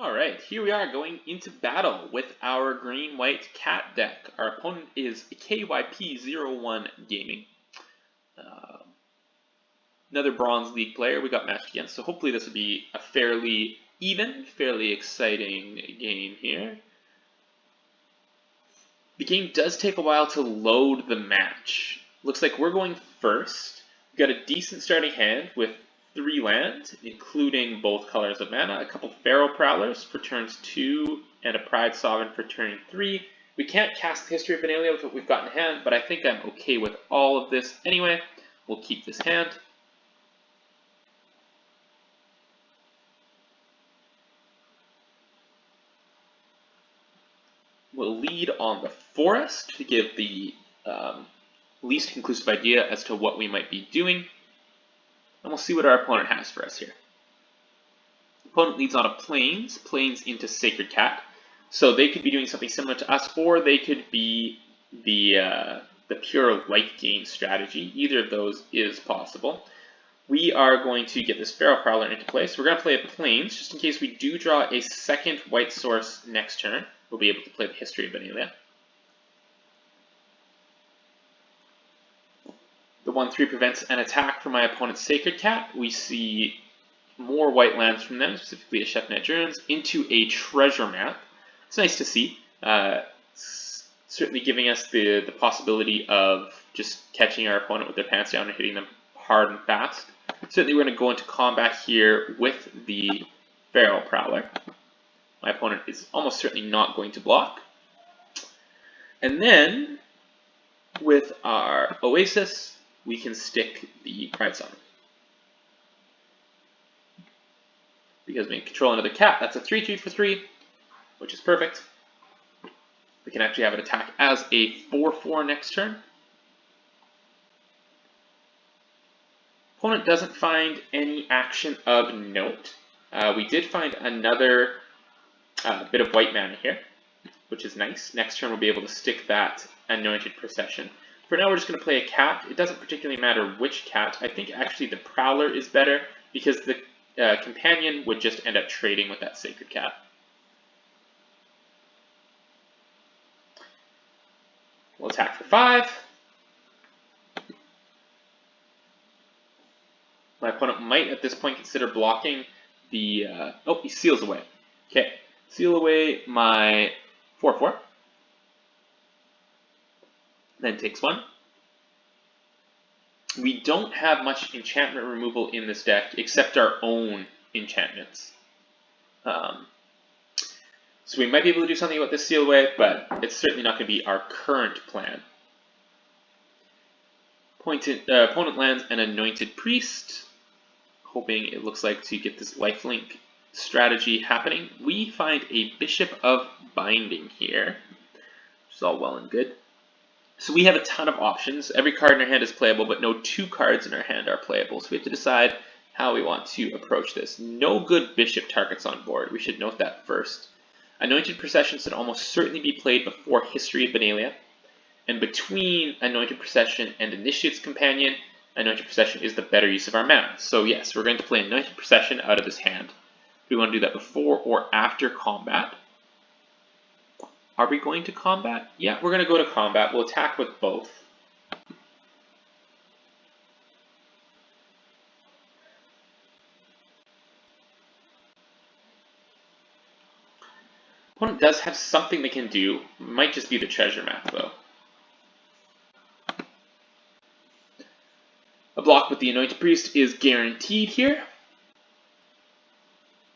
Alright, here we are going into battle with our green-white cat deck. Our opponent is KYP01 Gaming. Another Bronze League player we got matched against, so hopefully this will be a fairly even, fairly exciting game here. The game does take a while to load the match. Looks like we're going first. We've got a decent starting hand with 3 lands, including both colors of mana, a couple Feral Prowlers for turns 2, and a Pride Sovereign for turn 3. We can't cast History of Benalia with what we've got in hand, but I think I'm okay with all of this anyway. We'll keep this hand. We'll lead on the Forest to give the least conclusive idea as to what we might be doing. And we'll see what our opponent has for us here. Opponent leads on a Plains into Sacred Cat. So they could be doing something similar to us, or they could be the pure life gain strategy. Either of those is possible. We are going to get this Feral Prowler into play. So we're going to play a Plains, just in case we do draw a second white source next turn. We'll be able to play the History of Benalia. The 1/3 prevents an attack from my opponent's Sacred Cat. We see more white lands from them, specifically a Chef-Net Ruins, into a treasure map. It's nice to see. It's certainly giving us the possibility of just catching our opponent with their pants down and hitting them hard and fast. Certainly we're going to go into combat here with the Feral Prowler. My opponent is almost certainly not going to block. And then, with our Oasis, we can stick the Pride Sovereign. Because we control another cat, that's a 3/2 for 3, which is perfect. We can actually have it attack as a 4/4 next turn. Opponent doesn't find any action of note. We did find another bit of white mana here, which is nice. Next turn we'll be able to stick that Anointed Procession. For now we're just going to play a cat. It doesn't particularly matter which cat. I think actually the Prowler is better because the companion would just end up trading with that Sacred Cat. We'll attack for 5. My opponent might at this point consider blocking the... oh, he seals away. Okay, seal away my 4/4. Then takes 1. We don't have much enchantment removal in this deck except our own enchantments. So we might be able to do something about this seal away, but it's certainly not going to be our current plan. Opponent lands an Anointed Priest, hoping it looks like to get this lifelink strategy happening. We find a Bishop of Binding here, which is all well and good. So we have a ton of options. Every card in our hand is playable, but no 2 cards in our hand are playable. So we have to decide how we want to approach this. No good Bishop targets on board. We should note that first. Anointed Procession should almost certainly be played before History of Benalia. And between Anointed Procession and Initiate's Companion, Anointed Procession is the better use of our mana. So yes, we're going to play Anointed Procession out of this hand. Do we want to do that before or after combat? Are we going to combat? Yeah, we're going to go to combat. We'll attack with both. Opponent does have something they can do. Might just be the treasure map, though. A block with the Anointed Priest is guaranteed here.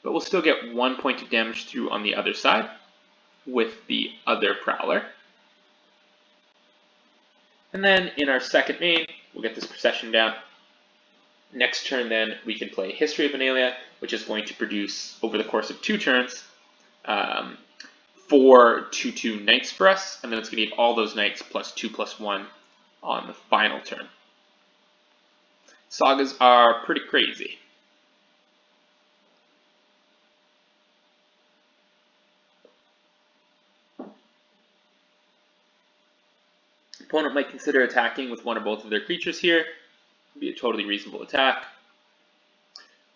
But we'll still get 1 point of damage through on the other side with the other Prowler. And then in our second main, we'll get this Procession down. Next turn then, we can play History of Benalia, which is going to produce, over the course of 2 turns, 4 2/2 knights for us, and then it's going to give all those knights +2/+1 on the final turn. Sagas are pretty crazy. Opponent might consider attacking with one or both of their creatures here. It'd be a totally reasonable attack.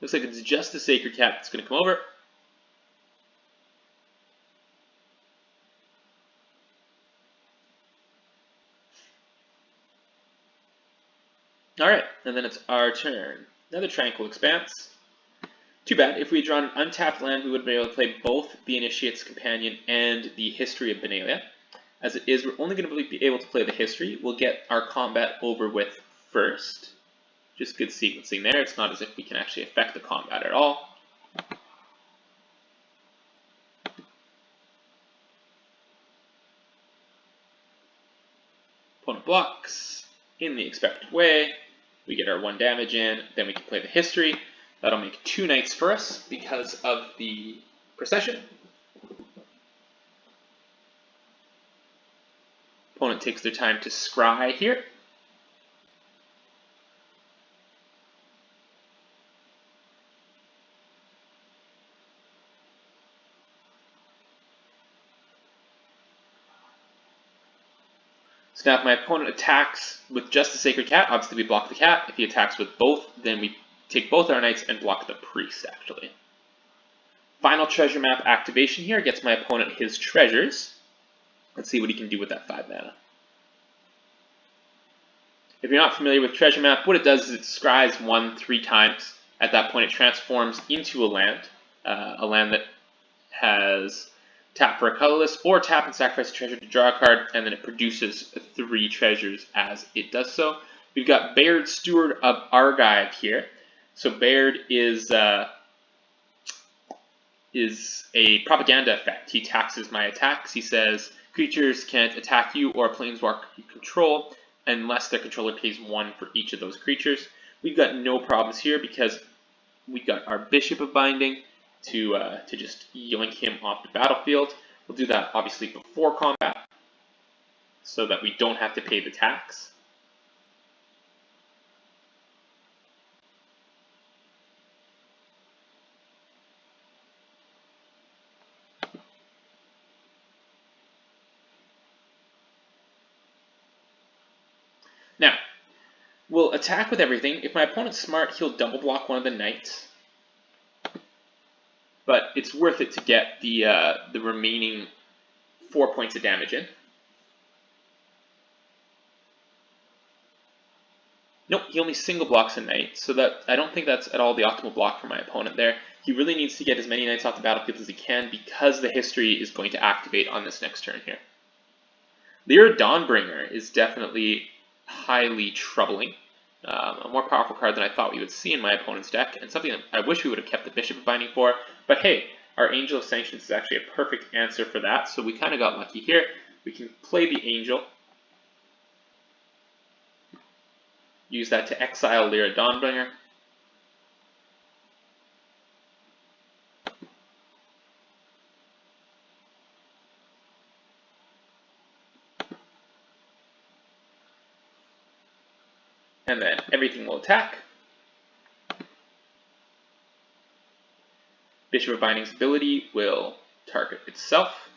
Looks like it's just the Sacred Cat that's going to come over. Alright, and then it's our turn. Another Tranquil Expanse. Too bad, if we had drawn an untapped land, we would be able to play both the Initiate's Companion and the History of Benalia. As it is, we're only going to be able to play the History. We'll get our combat over with first. Just good sequencing there. It's not as if we can actually affect the combat at all. Opponent blocks in the expected way. We get our 1 damage in, then we can play the History. That'll make 2 knights for us because of the procession. Opponent takes their time to scry here. So now if my opponent attacks with just the Sacred Cat, obviously we block the cat. If he attacks with both, then we take both our knights and block the priest, actually. Final treasure map activation here gets my opponent his treasures. Let's see what he can do with that 5 mana. If you're not familiar with treasure map, what it does is it scries 1 3 times. At that point it transforms into a land that has tap for a colorless, or tap and sacrifice a treasure to draw a card, and then it produces 3 treasures as it does so. We've got Baird, Steward of Argive here. So Baird is a propaganda effect. He taxes my attacks. He says creatures can't attack you or a planeswalker you control unless their controller pays 1 for each of those creatures. We've got no problems here because we've got our Bishop of Binding to just yoink him off the battlefield. We'll do that obviously before combat so that we don't have to pay the tax. Now, we'll attack with everything. If my opponent's smart, he'll double block one of the knights. But it's worth it to get the remaining 4 points of damage in. Nope, he only single blocks a knight, so that I don't think that's at all the optimal block for my opponent there. He really needs to get as many knights off the battlefield as he can because the History is going to activate on this next turn here. Lyra Dawnbringer is definitely highly troubling. A more powerful card than I thought we would see in my opponent's deck, and something that I wish we would have kept the Bishop of Binding for. But hey, our Angel of Sanctions is actually a perfect answer for that, so we kind of got lucky here. We can play the Angel. Use that to exile Lyra Dawnbringer. And then everything will attack. Bishop of Binding's ability will target itself.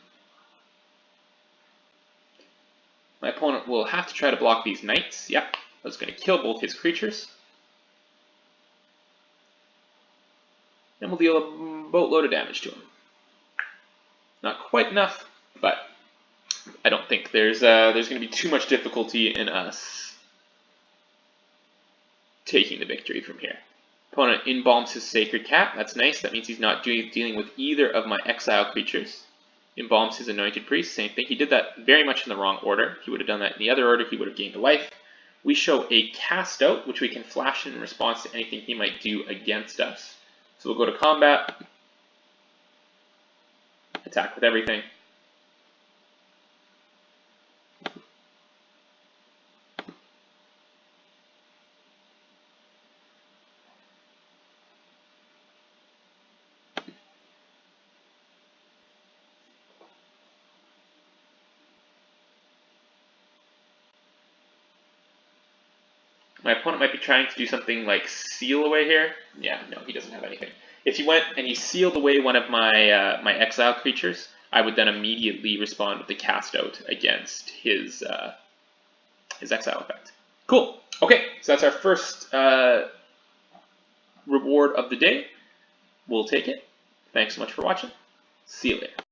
My opponent will have to try to block these knights. Yep, that's going to kill both his creatures. And we'll deal a boatload of damage to him. Not quite enough, but I don't think there's going to be too much difficulty in us taking the victory from here. Opponent embalms his Sacred Cat. That's nice. That means he's not dealing with either of my exile creatures. Embalms his Anointed Priest. Same thing. He did that very much in the wrong order. If he would have done that in the other order, he would have gained a life. We show a Cast Out, which we can flash in response to anything he might do against us. So we'll go to combat. Attack with everything. My opponent might be trying to do something like seal away here. Yeah, no, he doesn't have anything. If he went and he sealed away one of my my exile creatures, I would then immediately respond with the Cast Out against his exile effect. Cool. Okay, so that's our first reward of the day. We'll take it. Thanks so much for watching. See you later.